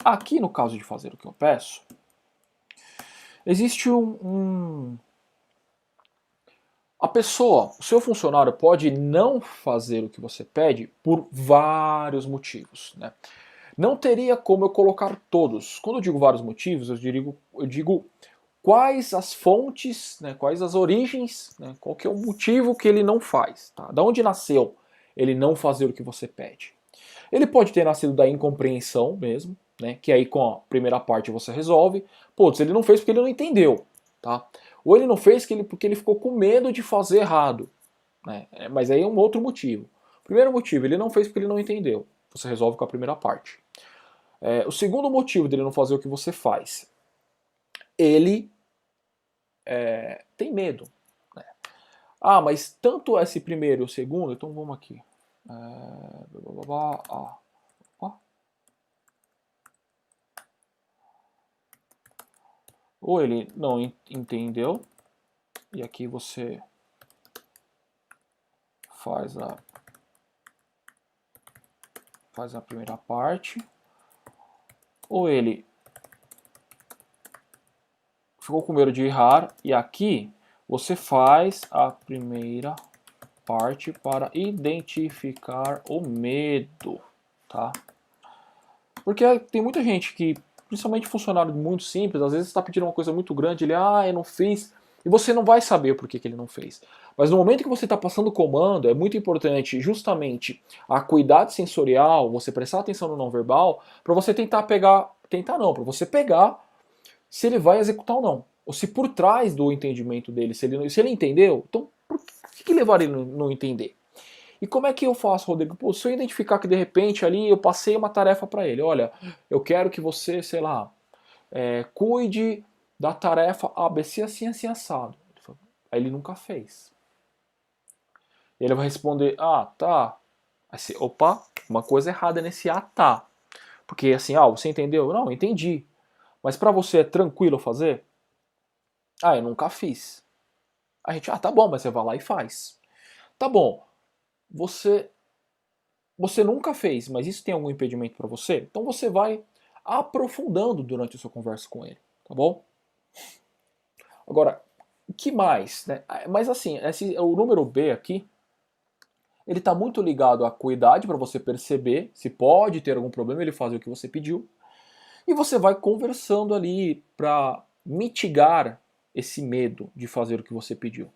Aqui no caso de fazer o que eu peço, existe a pessoa, o seu funcionário pode não fazer o que você pede por vários motivos, né? Não teria como eu colocar todos. Quando eu digo vários motivos, eu digo quais as fontes, né, quais as origens, né, qual que é o motivo que ele não faz. Tá? Da onde nasceu ele não fazer o que você pede? Ele pode ter nascido da incompreensão mesmo, né, que aí com a primeira parte você resolve. Putz, ele não fez porque ele não entendeu. Tá? Ou ele não fez porque ele ficou com medo de fazer errado. Né? Mas aí é um outro motivo. Primeiro motivo, ele não fez porque ele não entendeu. Você resolve com a primeira parte. O segundo motivo dele não fazer o que você faz, ele tem medo. Né? Ah, mas tanto esse primeiro e o segundo, então vamos aqui. Ou ele não entendeu, e aqui você faz a primeira parte, ou ele ficou com medo de errar, e aqui você faz a primeira parte para identificar o medo, tá? Porque tem muita gente que, principalmente funcionário muito simples, às vezes está pedindo uma coisa muito grande, ele, eu não fiz, e você não vai saber por que ele não fez. Mas no momento que você está passando o comando, é muito importante justamente a acuidade sensorial, você prestar atenção no não verbal, para você para você pegar se ele vai executar ou não. Ou se por trás do entendimento dele, se ele entendeu, então por que levar ele a não entender? E como é que eu faço, Rodrigo? Pô, se eu identificar que de repente ali eu passei uma tarefa para ele, olha, eu quero que você, sei lá, cuide da tarefa ABC assim, assim, assado. Aí ele nunca fez. Ele vai responder, tá. Aí você, opa, uma coisa errada nesse tá. Porque assim, você entendeu? Não, entendi. Mas para você é tranquilo fazer? Eu nunca fiz. A gente, tá bom, mas você vai lá e faz. Tá bom, você nunca fez, mas isso tem algum impedimento para você? Então você vai aprofundando durante a sua conversa com ele, tá bom? Agora, o que mais? Né? Mas assim, o número B aqui, ele está muito ligado à acuidade para você perceber se pode ter algum problema ele fazer o que você pediu. E você vai conversando ali para mitigar esse medo de fazer o que você pediu,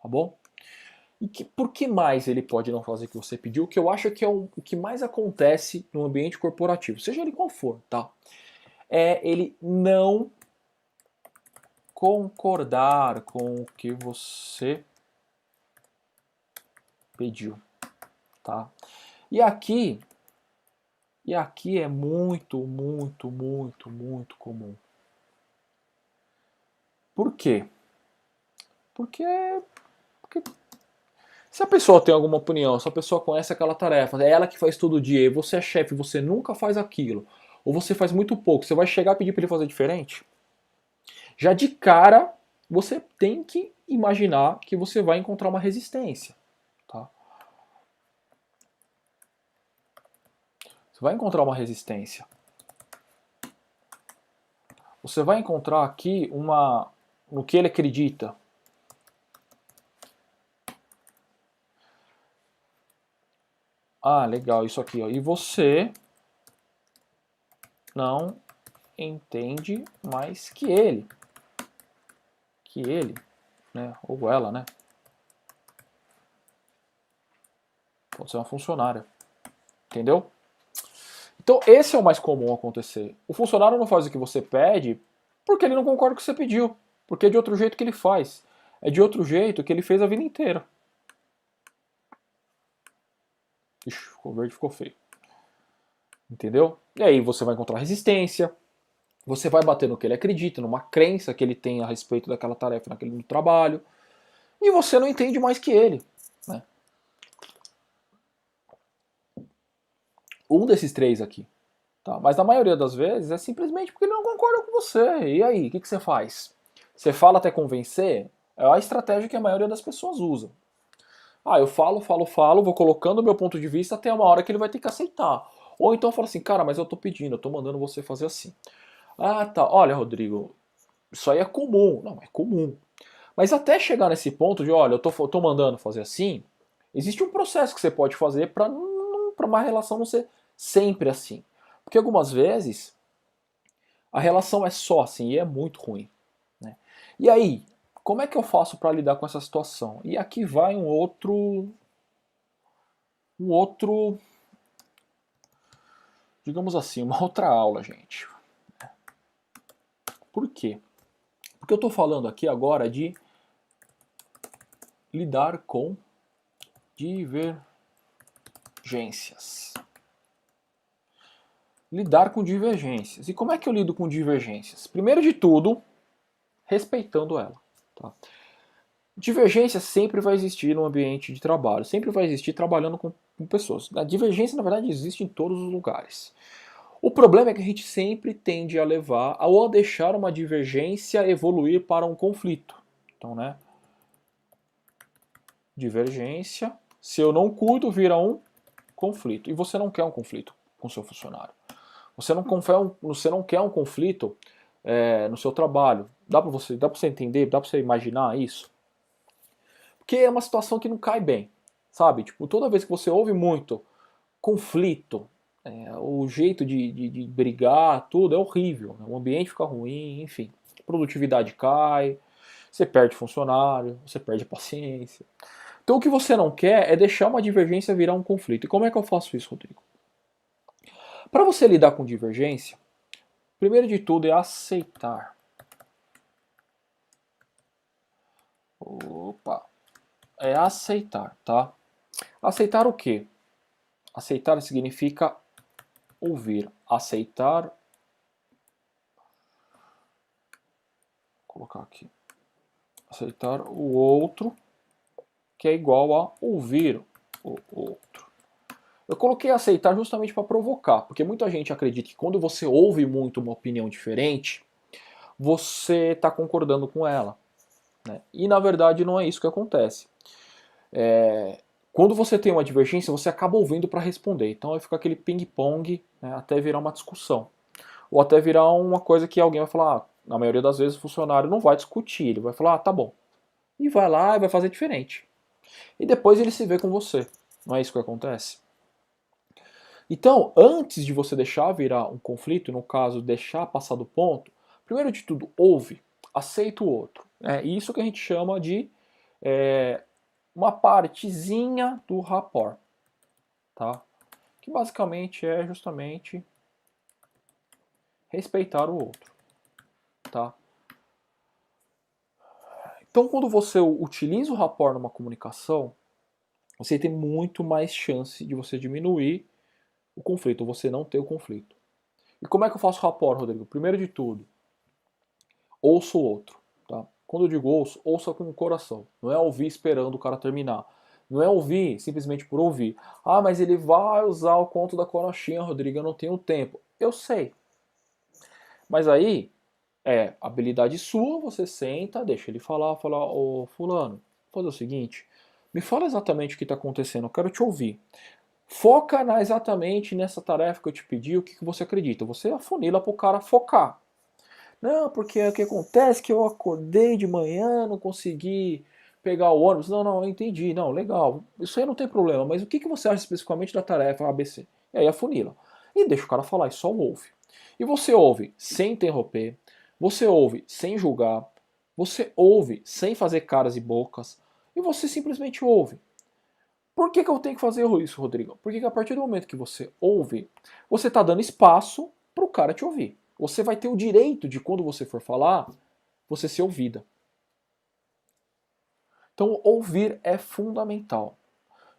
tá bom? Por que mais ele pode não fazer o que você pediu? Que eu acho que é o que mais acontece no ambiente corporativo, seja ele qual for, tá? É ele não concordar com o que você pediu, tá? E aqui é muito, muito, muito, muito comum. Por quê? Porque se a pessoa tem alguma opinião, se a pessoa conhece aquela tarefa, é ela que faz todo dia, e você é chefe, você nunca faz aquilo, ou você faz muito pouco, você vai chegar e pedir para ele fazer diferente? Já de cara, você tem que imaginar que você vai encontrar uma resistência. Tá? Você vai encontrar uma resistência. Você vai encontrar aqui no que ele acredita. Legal, isso aqui. Ó. E você não entende mais que ele. Que ele, né? Ou ela, né? Pode ser uma funcionária. Entendeu? Então esse é o mais comum acontecer. O funcionário não faz o que você pede porque ele não concorda com o que você pediu. Porque é de outro jeito que ele faz. É de outro jeito que ele fez a vida inteira. Ixi, ficou verde, ficou feio. Entendeu? E aí você vai encontrar resistência, você vai bater no que ele acredita, numa crença que ele tem a respeito daquela tarefa naquele trabalho, e você não entende mais que ele. Né? Um desses três aqui. Tá? Mas na maioria das vezes é simplesmente porque ele não concorda com você. E aí, o que você faz? Você fala até convencer? É a estratégia que a maioria das pessoas usa. Eu falo, vou colocando o meu ponto de vista até uma hora que ele vai ter que aceitar. Ou então fala assim, cara, mas eu tô pedindo, eu tô mandando você fazer assim. Ah, tá, olha, Rodrigo, isso aí é comum. Não, é comum. Mas até chegar nesse ponto de, olha, tô mandando fazer assim, existe um processo que você pode fazer para uma relação não ser sempre assim. Porque algumas vezes a relação é só assim e é muito ruim. Né? E aí, como é que eu faço para lidar com essa situação? E aqui vai um outro, digamos assim, uma outra aula, gente. Por quê? Porque eu estou falando aqui agora de lidar com divergências. Lidar com divergências. E como é que eu lido com divergências? Primeiro de tudo, respeitando ela. Tá? Divergência sempre vai existir no ambiente de trabalho, sempre vai existir trabalhando com pessoas. A divergência, na verdade, existe em todos os lugares. O problema é que a gente sempre tende a levar ou a deixar uma divergência evoluir para um conflito. Então, né? Divergência, se eu não cuido, vira um conflito. E você não quer um conflito com seu funcionário. Você não quer um conflito no seu trabalho. Dá para você entender? Dá para você imaginar isso? Porque é uma situação que não cai bem, sabe? Tipo, toda vez que você ouve muito conflito, o jeito de brigar, tudo é horrível. Né? O ambiente fica ruim, enfim. A produtividade cai, você perde funcionário, você perde paciência. Então o que você não quer é deixar uma divergência virar um conflito. E como é que eu faço isso, Rodrigo? Para você lidar com divergência, primeiro de tudo é aceitar. Opa! É aceitar, tá? Aceitar o quê? Aceitar significa ouvir. Aceitar. Vou colocar aqui. Aceitar o outro, que é igual a ouvir o outro. Eu coloquei aceitar justamente para provocar, porque muita gente acredita que quando você ouve muito uma opinião diferente, você está concordando com ela. Né? E na verdade não é isso que acontece. Quando você tem uma divergência, você acaba ouvindo para responder. Então aí fica aquele ping-pong, né, até virar uma discussão. Ou até virar uma coisa que alguém vai falar, na maioria das vezes o funcionário não vai discutir, ele vai falar, tá bom. E vai lá e vai fazer diferente. E depois ele se vê com você. Não é isso que acontece? Então, antes de você deixar virar um conflito, no caso, deixar passar do ponto, primeiro de tudo, ouve, aceita o outro. É isso que a gente chama de uma partezinha do rapport, tá? Que basicamente é justamente respeitar o outro, tá? Então, quando você utiliza o rapport numa comunicação, você tem muito mais chance de você diminuir o conflito, ou você não ter o conflito. E como é que eu faço rapport, Rodrigo? Primeiro de tudo, ouço o outro, tá? Quando eu digo ouço, ouça com o coração. Não é ouvir esperando o cara terminar. Não é ouvir simplesmente por ouvir. Ah, mas ele vai usar o conto da carochinha, Rodrigo, eu não tenho tempo. Eu sei. Mas aí, habilidade sua, você senta, deixa ele falar, ô fulano, vou fazer o seguinte, me fala exatamente o que está acontecendo, eu quero te ouvir. Foca exatamente nessa tarefa que eu te pedi, o que você acredita. Você afunila para o cara focar. Não, porque o que acontece é que eu acordei de manhã, não consegui pegar o ônibus. Não, não, eu entendi. Não, legal. Isso aí não tem problema. Mas o que você acha especificamente da tarefa ABC? E aí afunila. E deixa o cara falar e só ouve. E você ouve sem interromper. Você ouve sem julgar. Você ouve sem fazer caras e bocas. E você simplesmente ouve. Por que eu tenho que fazer isso, Rodrigo? Porque a partir do momento que você ouve, você está dando espaço para o cara te ouvir. Você vai ter o direito de, quando você for falar, você ser ouvida. Então, ouvir é fundamental.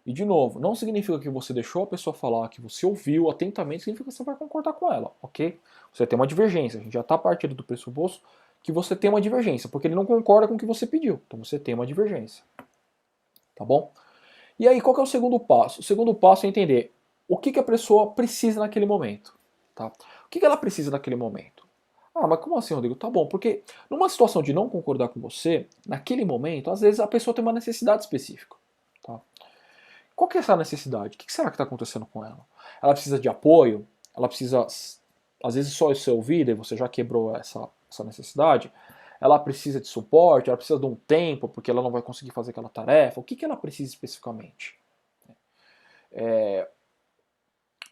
E, de novo, não significa que você deixou a pessoa falar, que você ouviu atentamente, significa que você vai concordar com ela, ok? Você tem uma divergência. A gente já está partindo do pressuposto que você tem uma divergência, porque ele não concorda com o que você pediu. Então, você tem uma divergência. Tá bom? E aí, qual que é o segundo passo? O segundo passo é entender o que a pessoa precisa naquele momento. Tá? O que ela precisa naquele momento? Ah, mas como assim, Rodrigo? Tá bom, porque numa situação de não concordar com você, naquele momento, às vezes a pessoa tem uma necessidade específica. Tá? Qual que é essa necessidade? O que será que está acontecendo com ela? Ela precisa de apoio? Ela precisa, às vezes, só ser ouvida e você já quebrou essa necessidade? Ela precisa de suporte? Ela precisa de um tempo porque ela não vai conseguir fazer aquela tarefa? O que ela precisa especificamente?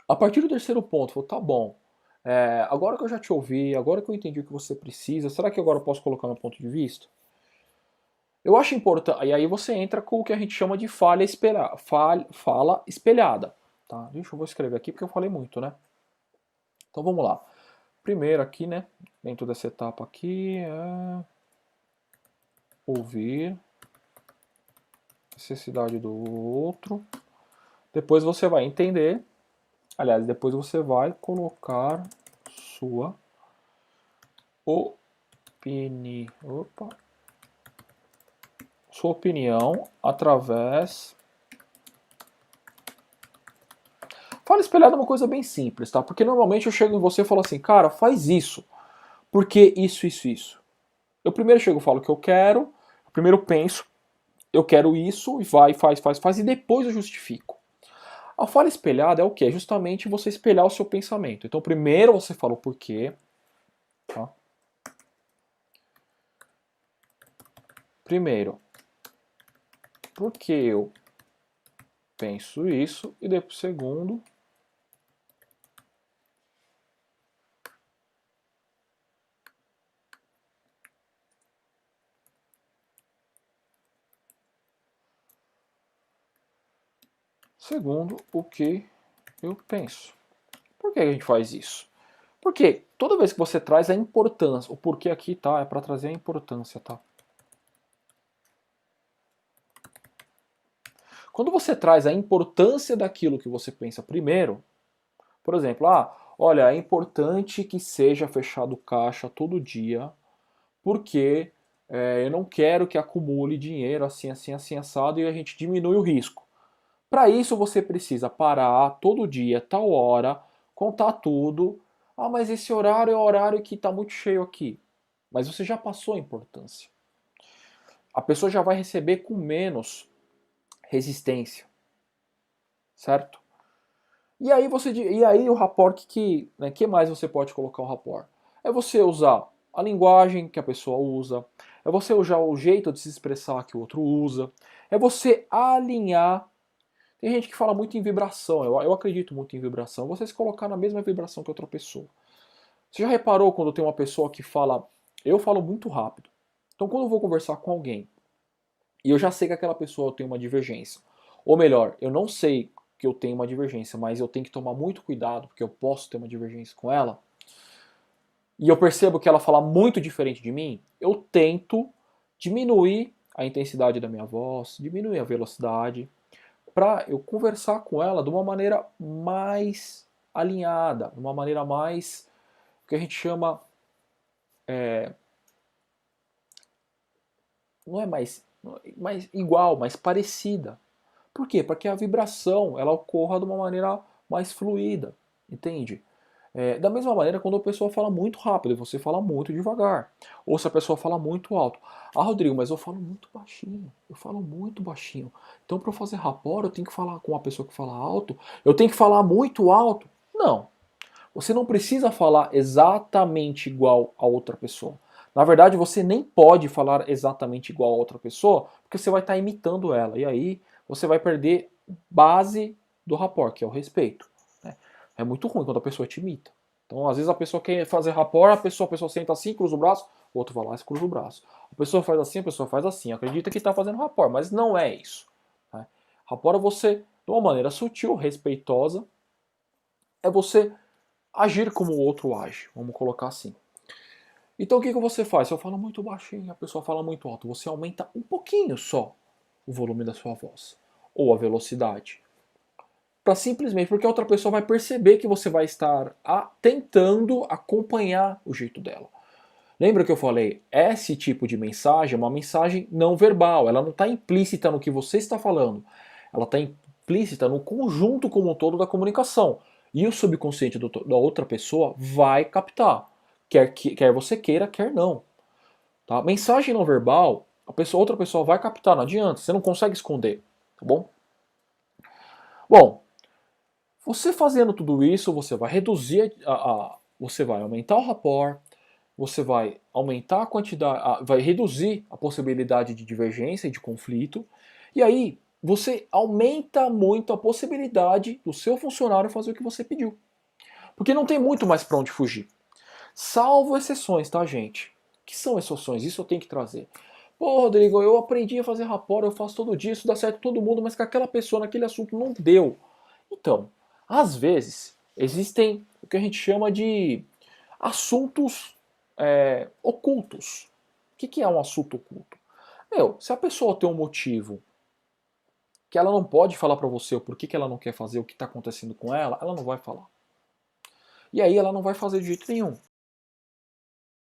A partir do terceiro ponto, falou, tá bom, agora que eu já te ouvi, agora que eu entendi o que você precisa, será que agora eu posso colocar meu ponto de vista? Eu acho importante, e aí você entra com o que a gente chama de fala espelhada. Tá? Deixa eu vou escrever aqui porque eu falei muito, né? Então vamos lá. Primeiro aqui, né, dentro dessa etapa aqui, ouvir, necessidade do outro. Depois você vai entender, aliás, depois você vai colocar sua opinião através. Fala espelhado é uma coisa bem simples, tá? Porque normalmente eu chego em você e falo assim, cara, faz isso. Por que isso, isso, isso? Eu primeiro chego e falo o que eu quero, eu primeiro penso, eu quero isso, e vai, faz, e depois eu justifico. A fala espelhada é o quê? É justamente você espelhar o seu pensamento. Então primeiro você fala o porquê, tá? Primeiro, por que eu penso isso, e depois segundo, o que eu penso. Por que a gente faz isso? Porque toda vez que você traz a importância, o porquê aqui, tá? É para trazer a importância, tá? Quando você traz a importância daquilo que você pensa primeiro, por exemplo, olha, é importante que seja fechado caixa todo dia, porque eu não quero que acumule dinheiro assim, assim, assim, assado e a gente diminui o risco. Para isso você precisa parar todo dia, tal hora, contar tudo. Ah, mas esse horário é o horário que está muito cheio aqui. Mas você já passou a importância. A pessoa já vai receber com menos resistência, certo? E aí o rapport, né, que mais você pode colocar o rapport? É você usar a linguagem que a pessoa usa, é você usar o jeito de se expressar que o outro usa, é você alinhar. Tem gente que fala muito em vibração, eu acredito muito em vibração, você se colocar na mesma vibração que outra pessoa. Você já reparou quando tem uma pessoa que fala, eu falo muito rápido, então quando eu vou conversar com alguém, e eu já sei que aquela pessoa tem uma divergência, ou melhor, eu não sei que eu tenho uma divergência, mas eu tenho que tomar muito cuidado, porque eu posso ter uma divergência com ela, e eu percebo que ela fala muito diferente de mim, eu tento diminuir a intensidade da minha voz, diminuir a velocidade, para eu conversar com ela de uma maneira mais alinhada, de uma maneira mais, o que a gente chama, não é mais igual, mais parecida. Por quê? Para que a vibração ela ocorra de uma maneira mais fluida, entende? Da mesma maneira, quando a pessoa fala muito rápido e você fala muito devagar. Ou se a pessoa fala muito alto. Ah, Rodrigo, mas eu falo muito baixinho. Eu falo muito baixinho. Então, para eu fazer rapport, eu tenho que falar com uma pessoa que fala alto. Eu tenho que falar muito alto. Não. Você não precisa falar exatamente igual a outra pessoa. Na verdade, você nem pode falar exatamente igual a outra pessoa, porque você vai estar imitando ela. E aí você vai perder base do rapport, que é o respeito. Né? É muito ruim quando a pessoa te imita. Então, às vezes a pessoa quer fazer rapport, a pessoa senta assim, cruza o braço, o outro vai lá e cruza o braço. A pessoa faz assim, a pessoa faz assim. Acredita que está fazendo rapport, mas não é isso. Né? Rapport é você, de uma maneira sutil, respeitosa, é você agir como o outro age, vamos colocar assim. Então o que você faz? Se eu falo muito baixinho, a pessoa fala muito alto, você aumenta um pouquinho só o volume da sua voz, ou a velocidade. Para simplesmente porque a outra pessoa vai perceber que você vai estar tentando acompanhar o jeito dela. Lembra que eu falei? Esse tipo de mensagem é uma mensagem não verbal, ela não está implícita no que você está falando, ela está implícita no conjunto como um todo da comunicação. E o subconsciente da outra pessoa vai captar, quer você queira, quer não. Tá? Mensagem não verbal, outra pessoa vai captar, não adianta, você não consegue esconder, tá bom? Bom, você fazendo tudo isso, você vai reduzir você vai aumentar o rapport, você vai aumentar a quantidade, vai reduzir a possibilidade de divergência e de conflito, e aí você aumenta muito a possibilidade do seu funcionário fazer o que você pediu. Porque não tem muito mais para onde fugir. Salvo exceções, tá, gente? Que são exceções? Isso eu tenho que trazer. Pô, Rodrigo, eu aprendi a fazer rapport, eu faço todo dia, isso dá certo todo mundo, mas com aquela pessoa naquele assunto não deu. Então, às vezes, existem o que a gente chama de assuntos ocultos. O que é um assunto oculto? Meu, se a pessoa tem um motivo que ela não pode falar para você o porquê que ela não quer fazer, o que está acontecendo com ela, ela não vai falar. E aí ela não vai fazer de jeito nenhum.